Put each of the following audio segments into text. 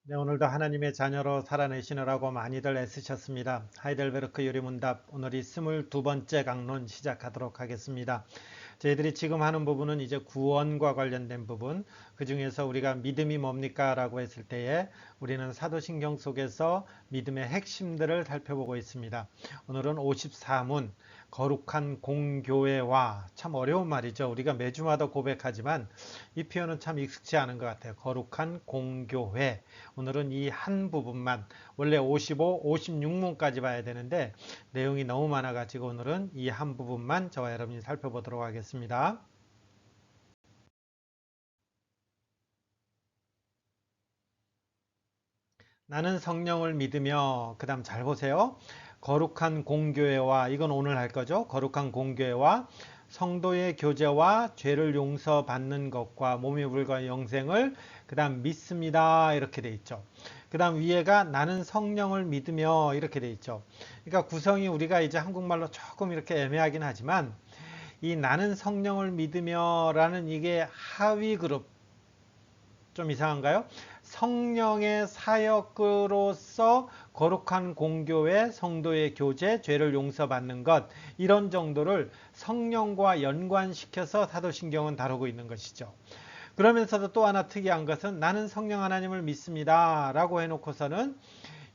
네, 오늘도 하나님의 자녀로 살아내시느라고 많이들 애쓰셨습니다. 하이델베르크 요리문답 오늘이 22번째 강론 시작하도록 하겠습니다. 저희들이 지금 하는 부분은 이제 구원과 관련된 부분, 그 중에서 우리가 믿음이 뭡니까? 라고 했을 때에 우리는 사도신경 속에서 믿음의 핵심들을 살펴보고 있습니다. 오늘은 54문, 거룩한 공교회와, 참 어려운 말이죠. 우리가 매주마다 고백하지만 이 표현은 참 익숙치 않은 것 같아요. 거룩한 공교회. 오늘은 이 한 부분만, 원래 55, 56문까지 봐야 되는데 내용이 너무 많아가지고 오늘은 이 한 부분만 저와 여러분이 살펴보도록 하겠습니다. 나는 성령을 믿으며, 그 다음 잘 보세요. 거룩한 공교회와, 이건 오늘 할 거죠. 거룩한 공교회와 성도의 교제와 죄를 용서받는 것과 몸이 불과 영생을 그 다음 믿습니다. 이렇게 돼 있죠. 그 다음 위에가 나는 성령을 믿으며 이렇게 돼 있죠. 그러니까 구성이 우리가 이제 한국말로 조금 이렇게 애매하긴 하지만 이 나는 성령을 믿으며 라는 이게 하위 그룹, 좀 이상한가요? 성령의 사역으로서 거룩한 공교회, 성도의 교제, 죄를 용서받는 것, 이런 정도를 성령과 연관시켜서 사도신경은 다루고 있는 것이죠. 그러면서도 또 하나 특이한 것은 나는 성령 하나님을 믿습니다 라고 해놓고서는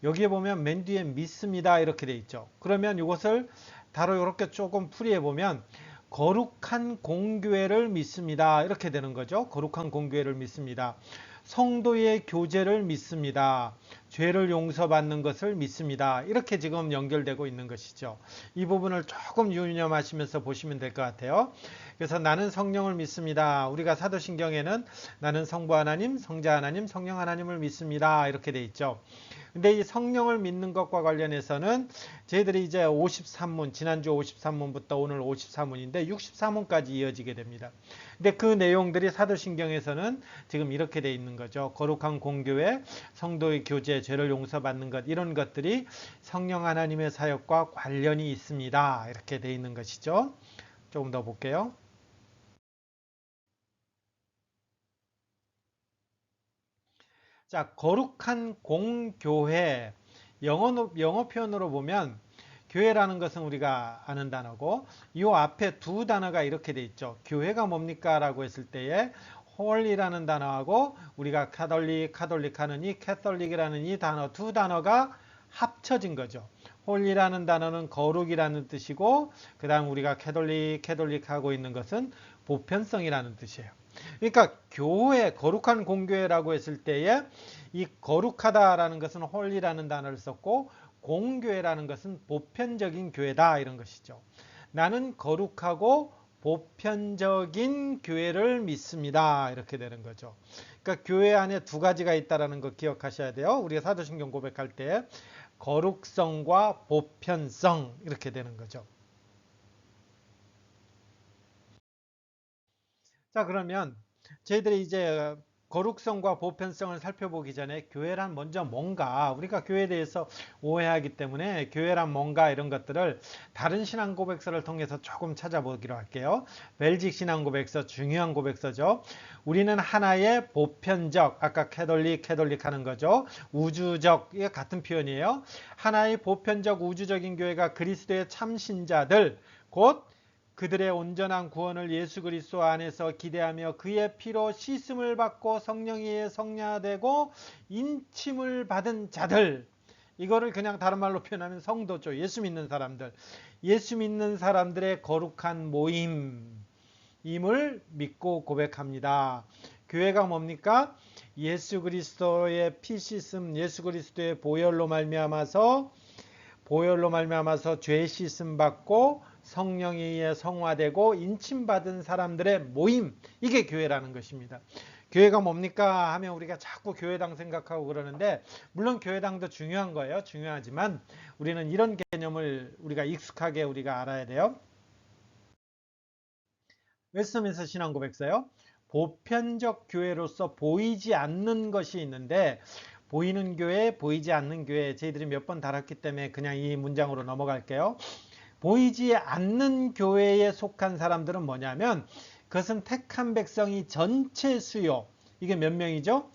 여기에 보면 맨 뒤에 믿습니다 이렇게 돼 있죠. 그러면 이것을 다로 이렇게 조금 풀이해 보면 거룩한 공교회를 믿습니다 이렇게 되는 거죠. 거룩한 공교회를 믿습니다. 성도의 교제를 믿습니다. 죄를 용서받는 것을 믿습니다. 이렇게 지금 연결되고 있는 것이죠. 이 부분을 조금 유념하시면서 보시면 될 것 같아요. 그래서 나는 성령을 믿습니다. 우리가 사도신경에는 나는 성부 하나님, 성자 하나님, 성령 하나님을 믿습니다. 이렇게 돼 있죠. 근데 이 성령을 믿는 것과 관련해서는 저희들이 이제 53문, 지난주 53문부터 오늘 54문인데 64문까지 이어지게 됩니다. 근데 그 내용들이 사도신경에서는 지금 이렇게 돼 있는 거죠. 거룩한 공교회, 성도의 교제, 죄를 용서받는 것, 이런 것들이 성령 하나님의 사역과 관련이 있습니다. 이렇게 돼 있는 것이죠. 조금 더 볼게요. 자, 거룩한 공교회. 영어 표현으로 보면 교회라는 것은 우리가 아는 단어고 이 앞에 두 단어가 이렇게 돼 있죠. 교회가 뭡니까? 라고 했을 때에 홀이라는 단어하고 우리가 카톨릭 하는 이 캐톨릭이라는 이 단어 두 단어가 합쳐진 거죠. 홀리라는 단어는 거룩이라는 뜻이고 그 다음 우리가 캐톨릭 하고 있는 것은 보편성이라는 뜻이에요. 그러니까 교회, 거룩한 공교회라고 했을 때에 이 거룩하다라는 것은 홀리라는 단어를 썼고 공교회라는 것은 보편적인 교회다 이런 것이죠. 나는 거룩하고 보편적인 교회를 믿습니다. 이렇게 되는 거죠. 그러니까 교회 안에 두 가지가 있다는 거 기억하셔야 돼요. 우리가 사도신경 고백할 때 거룩성과 보편성 이렇게 되는 거죠. 자, 그러면 저희들이 이제 거룩성과 보편성을 살펴보기 전에 교회란 먼저 뭔가, 우리가 교회에 대해서 오해하기 때문에 교회란 뭔가 이런 것들을 다른 신앙 고백서를 통해서 조금 찾아보기로 할게요. 벨직 신앙 고백서, 중요한 고백서죠. 우리는 하나의 보편적, 아까 캐톨릭 하는 거죠. 우주적, 이게 같은 표현이에요. 하나의 보편적 우주적인 교회가 그리스도의 참신자들, 곧 그들의 온전한 구원을 예수 그리스도 안에서 기대하며 그의 피로 씻음을 받고 성령에 성녀되고 인침을 받은 자들, 이거를 그냥 다른 말로 표현하면 성도죠. 예수 믿는 사람들, 예수 믿는 사람들의 거룩한 모임임을 믿고 고백합니다. 교회가 뭡니까? 예수 그리스도의 피 씻음, 예수 그리스도의 보혈로 말미암아서 죄 씻음 받고 성령에 의해 성화되고 인침받은 사람들의 모임, 이게 교회라는 것입니다. 교회가 뭡니까 하면 우리가 자꾸 교회당 생각하고 그러는데 물론 교회당도 중요한 거예요. 중요하지만 우리는 이런 개념을 우리가 익숙하게 우리가 알아야 돼요. 웨스트민스터 신앙고백서요. 보편적 교회로서 보이지 않는 것이 있는데 보이는 교회, 보이지 않는 교회, 저희들이 몇 번 다뤘기 때문에 그냥 이 문장으로 넘어갈게요. 보이지 않는 교회에 속한 사람들은 뭐냐면 그것은 택한 백성이 전체 수요, 이게 몇 명이죠?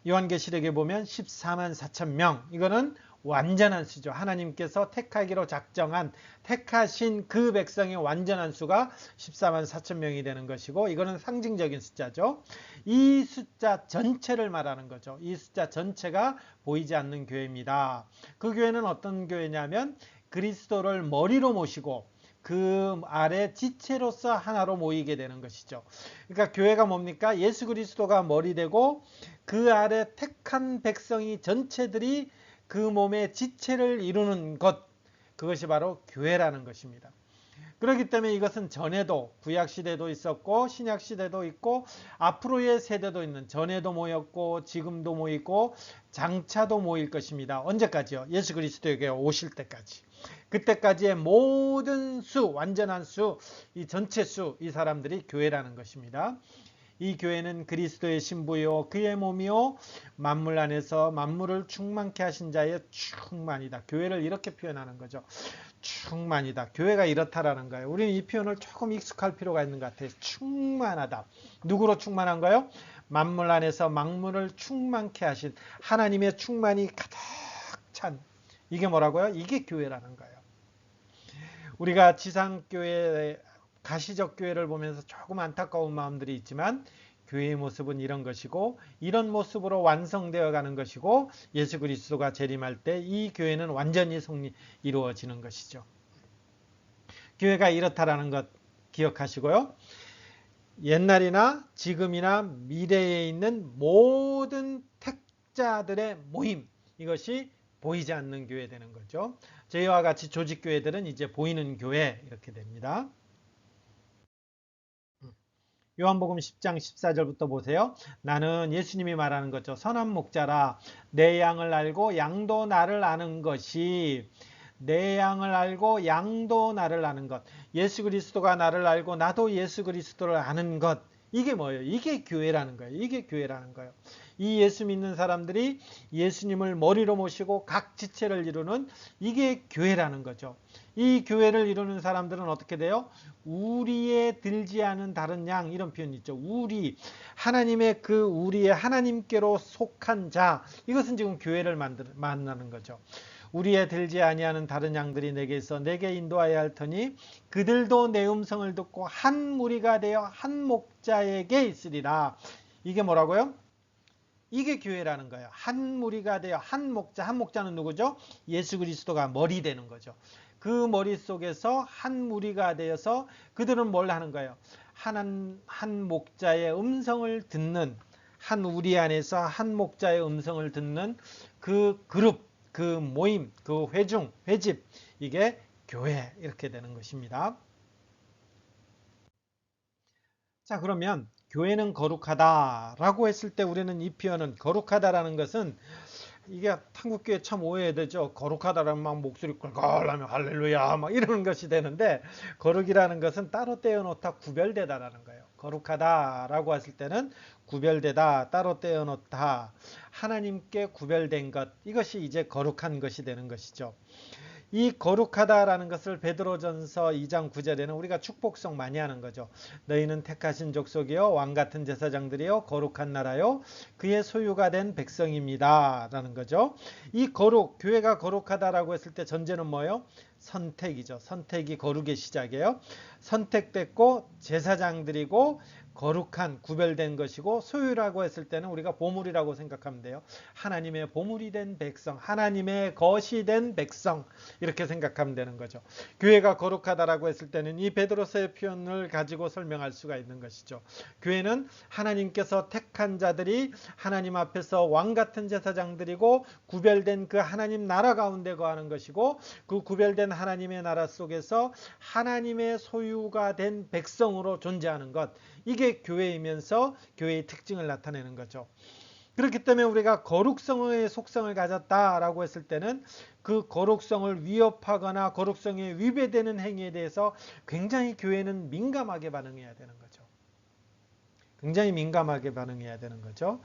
요한계시록에 보면 14만 4천 명, 이거는 완전한 수죠. 하나님께서 택하기로 작정한, 택하신 그 백성의 완전한 수가 14만 4천 명이 되는 것이고, 이거는 상징적인 숫자죠. 이 숫자 전체를 말하는 거죠. 이 숫자 전체가 보이지 않는 교회입니다. 그 교회는 어떤 교회냐면 그리스도를 머리로 모시고 그 아래 지체로서 하나로 모이게 되는 것이죠. 그러니까 교회가 뭡니까? 예수 그리스도가 머리 되고 그 아래 택한 백성이 전체들이 그 몸의 지체를 이루는 것, 그것이 바로 교회라는 것입니다. 그렇기 때문에 이것은 전에도 구약시대도 있었고 신약시대도 있고 앞으로의 세대도 있는, 전에도 모였고 지금도 모이고 장차도 모일 것입니다. 언제까지요? 예수 그리스도에게 오실 때까지. 그때까지의 모든 수, 완전한 수, 이 전체 수, 이 사람들이 교회라는 것입니다. 이 교회는 그리스도의 신부요 그의 몸이요 만물 안에서 만물을 충만케 하신 자의 충만이다. 교회를 이렇게 표현하는 거죠. 충만이다. 교회가 이렇다라는 거예요. 우리는 이 표현을 조금 익숙할 필요가 있는 것 같아요. 충만하다. 누구로 충만한가요? 만물 안에서 만물을 충만케 하신 하나님의 충만이 가득 찬, 이게 뭐라고요? 이게 교회라는 거예요. 우리가 지상교회, 가시적 교회를 보면서 조금 안타까운 마음들이 있지만 교회의 모습은 이런 것이고, 이런 모습으로 완성되어 가는 것이고, 예수 그리스도가 재림할 때 이 교회는 완전히 이루어지는 것이죠. 교회가 이렇다라는 것 기억하시고요. 옛날이나 지금이나 미래에 있는 모든 택자들의 모임, 이것이 보이지 않는 교회 되는 거죠. 저희와 같이 조직교회들은 이제 보이는 교회, 이렇게 됩니다. 요한복음 10장 14절부터 보세요. 나는, 예수님이 말하는 거죠. 선한 목자라. 내 양을 알고 양도 나를 아는 것이, 내 양을 알고 양도 나를 아는 것. 예수 그리스도가 나를 알고 나도 예수 그리스도를 아는 것. 이게 뭐예요? 이게 교회라는 거예요. 이게 교회라는 거예요. 이 예수 믿는 사람들이 예수님을 머리로 모시고 각 지체를 이루는, 이게 교회라는 거죠. 이 교회를 이루는 사람들은 어떻게 돼요? 우리에 들지 않은 다른 양, 이런 표현이 있죠. 우리, 하나님의 그 우리의 하나님께로 속한 자, 이것은 지금 교회를 만나는 거죠. 우리에 들지 아니하는 다른 양들이 내게 있어 내게 인도하여 할 터니 그들도 내 음성을 듣고 한 무리가 되어 한 목자에게 있으리라. 이게 뭐라고요? 이게 교회라는 거예요. 한 무리가 되어 한 목자, 한 목자는 누구죠? 예수 그리스도가 머리 되는 거죠. 그 머리 속에서 한 무리가 되어서 그들은 뭘 하는 거예요? 한 목자의 음성을 듣는, 한 우리 안에서 한 목자의 음성을 듣는 그 그룹, 그 모임, 그 회중, 회집, 이게 교회, 이렇게 되는 것입니다. 자, 그러면 교회는 거룩하다라고 했을 때 우리는 이 표현은, 거룩하다라는 것은, 이게 한국교회 참 오해되죠. 거룩하다라면 막 목소리 꿀꿀하면 할렐루야 막 이러는 것이 되는데, 거룩이라는 것은 따로 떼어놓다, 구별되다라는 거예요. 거룩하다라고 했을 때는 구별되다, 따로 떼어놓다, 하나님께 구별된 것, 이것이 이제 거룩한 것이 되는 것이죠. 이 거룩하다라는 것을 베드로전서 2장 9절에는 우리가 축복성 많이 하는 거죠. 너희는 택하신 족속이요 왕같은 제사장들이요 거룩한 나라요 그의 소유가 된 백성입니다 라는 거죠. 이 거룩, 교회가 거룩하다라고 했을 때 전제는 뭐예요? 선택이죠. 선택이 거룩의 시작이에요. 선택됐고 제사장들이고 거룩한, 구별된 것이고, 소유라고 했을 때는 우리가 보물이라고 생각하면 돼요. 하나님의 보물이 된 백성, 하나님의 것이 된 백성, 이렇게 생각하면 되는 거죠. 교회가 거룩하다라고 했을 때는 이 베드로서의 표현을 가지고 설명할 수가 있는 것이죠. 교회는 하나님께서 택한 자들이 하나님 앞에서 왕같은 제사장들이고 구별된 그 하나님 나라 가운데 거하는 것이고, 그 구별된 하나님의 나라 속에서 하나님의 소유가 된 백성으로 존재하는 것, 이게 교회이면서 교회의 특징을 나타내는 거죠. 그렇기 때문에 우리가 거룩성의 속성을 가졌다라고 했을 때는 그 거룩성을 위협하거나 거룩성에 위배되는 행위에 대해서 굉장히 교회는 민감하게 반응해야 되는 거죠. 굉장히 민감하게 반응해야 되는 거죠.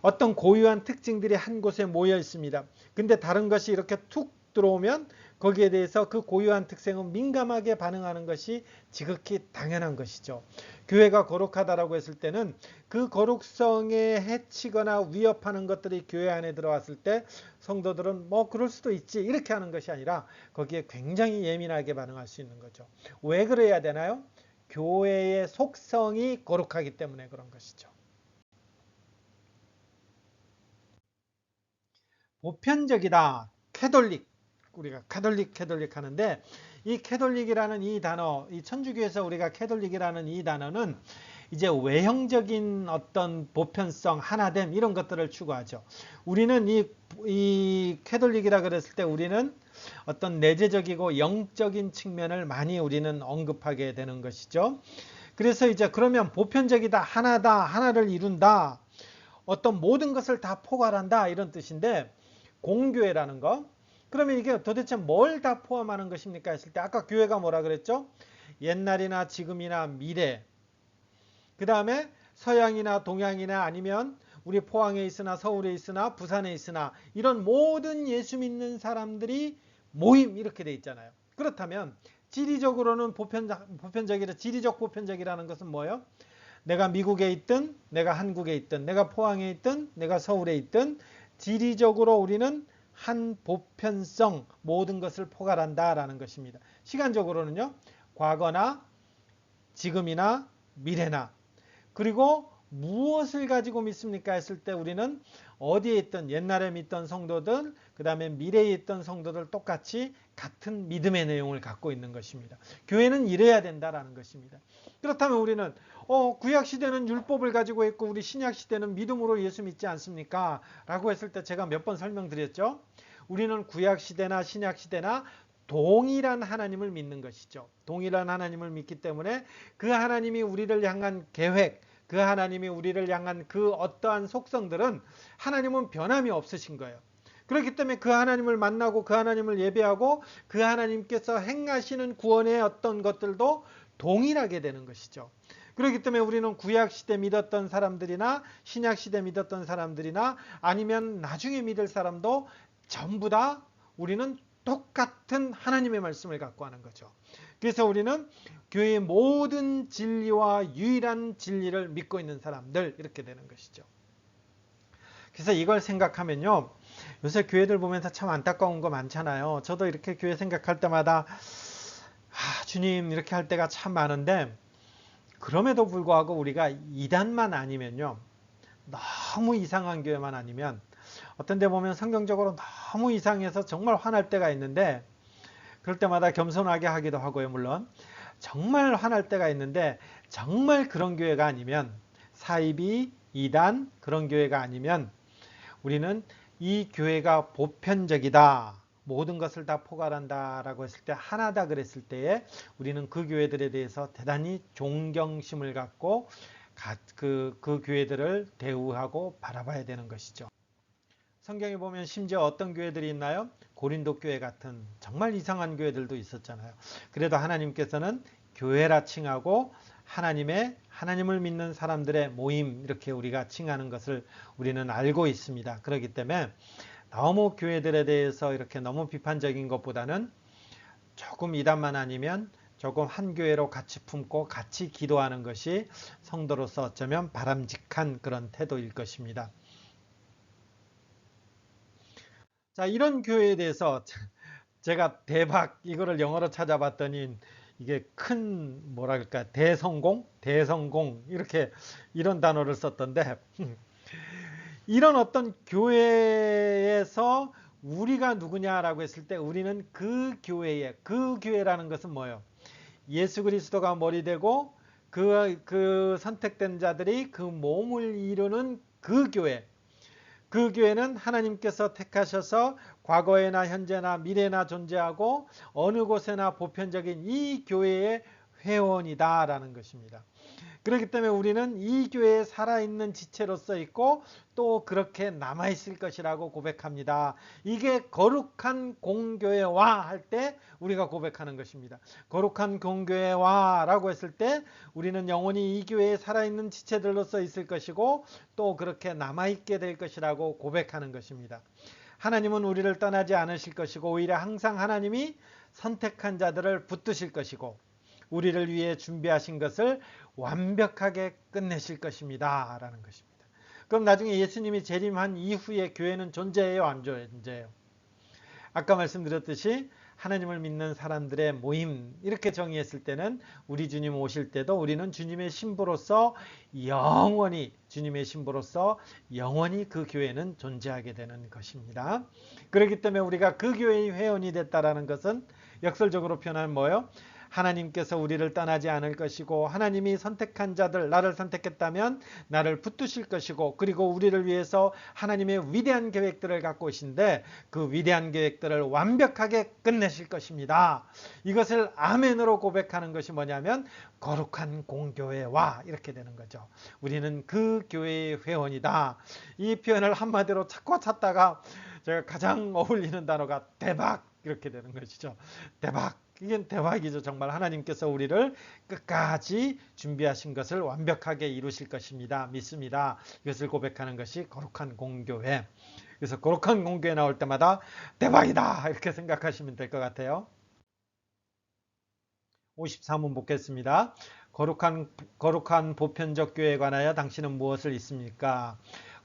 어떤 고유한 특징들이 한 곳에 모여 있습니다. 근데 다른 것이 이렇게 툭 들어오면 거기에 대해서 그 고유한 특성은 민감하게 반응하는 것이 지극히 당연한 것이죠. 교회가 거룩하다라고 했을 때는 그 거룩성에 해치거나 위협하는 것들이 교회 안에 들어왔을 때 성도들은 뭐 그럴 수도 있지 이렇게 하는 것이 아니라 거기에 굉장히 예민하게 반응할 수 있는 거죠. 왜 그래야 되나요? 교회의 속성이 거룩하기 때문에 그런 것이죠. 보편적이다. 캐톨릭. 우리가 캐톨릭 하는데 이 캐톨릭이라는 이 단어, 이 천주교에서 우리가 캐톨릭이라는 이 단어는 이제 외형적인 어떤 보편성, 하나됨 이런 것들을 추구하죠. 우리는 이 캐톨릭이라 그랬을 때 우리는 어떤 내재적이고 영적인 측면을 많이 우리는 언급하게 되는 것이죠. 그래서 이제 그러면 보편적이다, 하나다, 하나를 이룬다, 어떤 모든 것을 다 포괄한다 이런 뜻인데 공교회라는 거. 그러면 이게 도대체 뭘 다 포함하는 것입니까 했을 때 아까 교회가 뭐라 그랬죠? 옛날이나 지금이나 미래. 그 다음에 서양이나 동양이나 아니면 우리 포항에 있으나 서울에 있으나 부산에 있으나 이런 모든 예수 믿는 사람들이 모임 이렇게 돼 있잖아요. 그렇다면 지리적으로는 지리적 보편적이라는 것은 뭐예요? 내가 미국에 있든 내가 한국에 있든 내가 포항에 있든 내가 서울에 있든 지리적으로 우리는 한 보편성 모든 것을 포괄한다라는 것입니다. 시간적으로는요. 과거나 지금이나 미래나 그리고 무엇을 가지고 믿습니까 했을 때 우리는 어디에 있던 옛날에 믿던 성도들 그 다음에 미래에 있던 성도들 똑같이 같은 믿음의 내용을 갖고 있는 것입니다. 교회는 이래야 된다라는 것입니다. 그렇다면 우리는 구약시대는 율법을 가지고 있고 우리 신약시대는 믿음으로 예수 믿지 않습니까? 라고 했을 때 제가 몇 번 설명드렸죠. 우리는 구약시대나 신약시대나 동일한 하나님을 믿는 것이죠. 동일한 하나님을 믿기 때문에 그 하나님이 우리를 향한 계획, 그 하나님이 우리를 향한 그 어떠한 속성들은 하나님은 변함이 없으신 거예요. 그렇기 때문에 그 하나님을 만나고 그 하나님을 예배하고 그 하나님께서 행하시는 구원의 어떤 것들도 동일하게 되는 것이죠. 그렇기 때문에 우리는 구약시대 믿었던 사람들이나 신약시대 믿었던 사람들이나 아니면 나중에 믿을 사람도 전부 다 우리는 똑같은 하나님의 말씀을 갖고 하는 거죠. 그래서 우리는 교회의 모든 진리와 유일한 진리를 믿고 있는 사람들 이렇게 되는 것이죠. 그래서 이걸 생각하면요. 요새 교회들 보면서 참 안타까운 거 많잖아요. 저도 이렇게 교회 생각할 때마다 주님 이렇게 할 때가 참 많은데 그럼에도 불구하고 우리가 이단만 아니면요. 너무 이상한 교회만 아니면 어떤 데 보면 성경적으로 너무 이상해서 정말 화날 때가 있는데 그럴 때마다 겸손하게 하기도 하고요. 물론 정말 화날 때가 있는데 정말 그런 교회가 아니면 사이비, 이단 그런 교회가 아니면 우리는 이 교회가 보편적이다. 모든 것을 다 포괄한다 라고 했을 때 하나다 그랬을 때에 우리는 그 교회들에 대해서 대단히 존경심을 갖고 그 교회들을 대우하고 바라봐야 되는 것이죠. 성경에 보면 심지어 어떤 교회들이 있나요? 고린도 교회 같은 정말 이상한 교회들도 있었잖아요. 그래도 하나님께서는 교회라 칭하고 하나님을 믿는 사람들의 모임 이렇게 우리가 칭하는 것을 우리는 알고 있습니다. 그렇기 때문에 너무 교회들에 대해서 이렇게 너무 비판적인 것보다는 조금 이단만 아니면 조금 한 교회로 같이 품고 같이 기도하는 것이 성도로서 어쩌면 바람직한 그런 태도일 것입니다. 자, 이런 교회에 대해서 제가 대박 이거를 영어로 찾아봤더니 이게 큰 뭐랄까 대성공 이렇게 이런 단어를 썼던데 이런 어떤 교회에서 우리가 누구냐라고 했을 때 우리는 그 교회라는 것은 뭐예요? 예수 그리스도가 머리 되고 그 선택된 자들이 그 몸을 이루는 그 교회. 그 교회는 하나님께서 택하셔서 과거에나 현재나 미래나 존재하고 어느 곳에나 보편적인 이 교회의 회원이다라는 것입니다. 그렇기 때문에 우리는 이 교회에 살아있는 지체로서 있고 또 그렇게 남아있을 것이라고 고백합니다. 이게 거룩한 공교회와 할 때 우리가 고백하는 것입니다. 거룩한 공교회와 라고 했을 때 우리는 영원히 이 교회에 살아있는 지체들로서 있을 것이고 또 그렇게 남아있게 될 것이라고 고백하는 것입니다. 하나님은 우리를 떠나지 않으실 것이고 오히려 항상 하나님이 선택한 자들을 붙드실 것이고 우리를 위해 준비하신 것을 완벽하게 끝내실 것입니다. 라는 것입니다. 그럼 나중에 예수님이 재림한 이후에 교회는 존재해요? 안 존재해요? 아까 말씀드렸듯이 하나님을 믿는 사람들의 모임 이렇게 정의했을 때는 우리 주님 오실 때도 우리는 주님의 신부로서 영원히 주님의 신부로서 영원히 그 교회는 존재하게 되는 것입니다. 그렇기 때문에 우리가 그 교회의 회원이 됐다라는 것은 역설적으로 표현하면 뭐예요? 하나님께서 우리를 떠나지 않을 것이고 하나님이 선택한 자들 나를 선택했다면 나를 붙드실 것이고 그리고 우리를 위해서 하나님의 위대한 계획들을 갖고 오신데 그 위대한 계획들을 완벽하게 끝내실 것입니다. 이것을 아멘으로 고백하는 것이 뭐냐면 거룩한 공교회와 이렇게 되는 거죠. 우리는 그 교회의 회원이다. 이 표현을 한마디로 찾고 찾다가 제가 가장 어울리는 단어가 대박 이렇게 되는 것이죠. 대박. 이게 대박이죠. 정말 하나님께서 우리를 끝까지 준비하신 것을 완벽하게 이루실 것입니다. 믿습니다. 이것을 고백하는 것이 거룩한 공교회. 그래서 거룩한 공교회 나올 때마다 대박이다 이렇게 생각하시면 될 것 같아요. 53문 보겠습니다. 거룩한 보편적 교회에 관하여 당신은 무엇을 있습니까?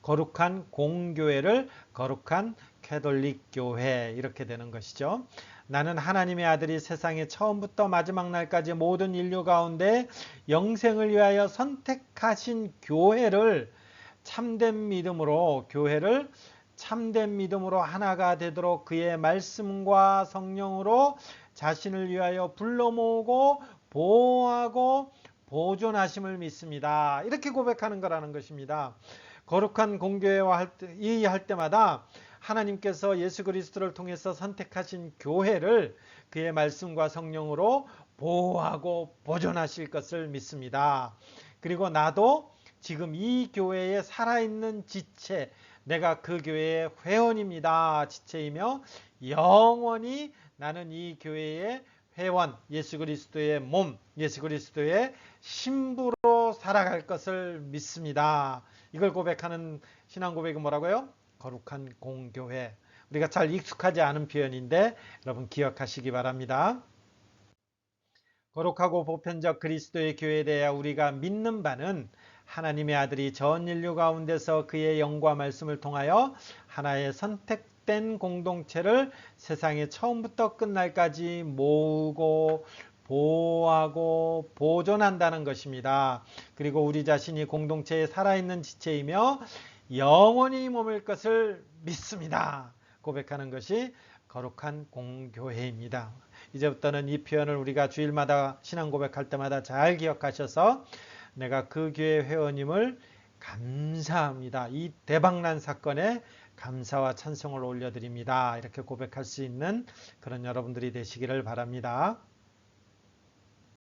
거룩한 공교회를 거룩한 캐톨릭 교회 이렇게 되는 것이죠. 나는 하나님의 아들이 세상에 처음부터 마지막 날까지 모든 인류 가운데 영생을 위하여 선택하신 교회를 참된 믿음으로 하나가 되도록 그의 말씀과 성령으로 자신을 위하여 불러 모으고 보호하고 보존하심을 믿습니다. 이렇게 고백하는 거라는 것입니다. 거룩한 공교회와 할 때마다 하나님께서 예수 그리스도를 통해서 선택하신 교회를 그의 말씀과 성령으로 보호하고 보존하실 것을 믿습니다. 그리고 나도 지금 이 교회에 살아있는 지체, 내가 그 교회의 회원입니다. 지체이며 영원히 나는 이 교회의 회원, 예수 그리스도의 몸, 예수 그리스도의 신부로 살아갈 것을 믿습니다. 이걸 고백하는 신앙 고백은 뭐라고요? 거룩한 공교회. 우리가 잘 익숙하지 않은 표현인데 여러분 기억하시기 바랍니다. 거룩하고 보편적 그리스도의 교회에 대해 우리가 믿는 바는 하나님의 아들이 전 인류 가운데서 그의 영과 말씀을 통하여 하나의 선택된 공동체를 세상의 처음부터 끝날까지 모으고 보호하고 보존한다는 것입니다. 그리고 우리 자신이 공동체에 살아있는 지체이며 영원히 머물 것을 믿습니다. 고백하는 것이 거룩한 공교회입니다. 이제부터는 이 표현을 우리가 주일마다 신앙 고백할 때마다 잘 기억하셔서 내가 그 교회 회원임을 감사합니다. 이 대박난 사건에 감사와 찬송을 올려드립니다. 이렇게 고백할 수 있는 그런 여러분들이 되시기를 바랍니다.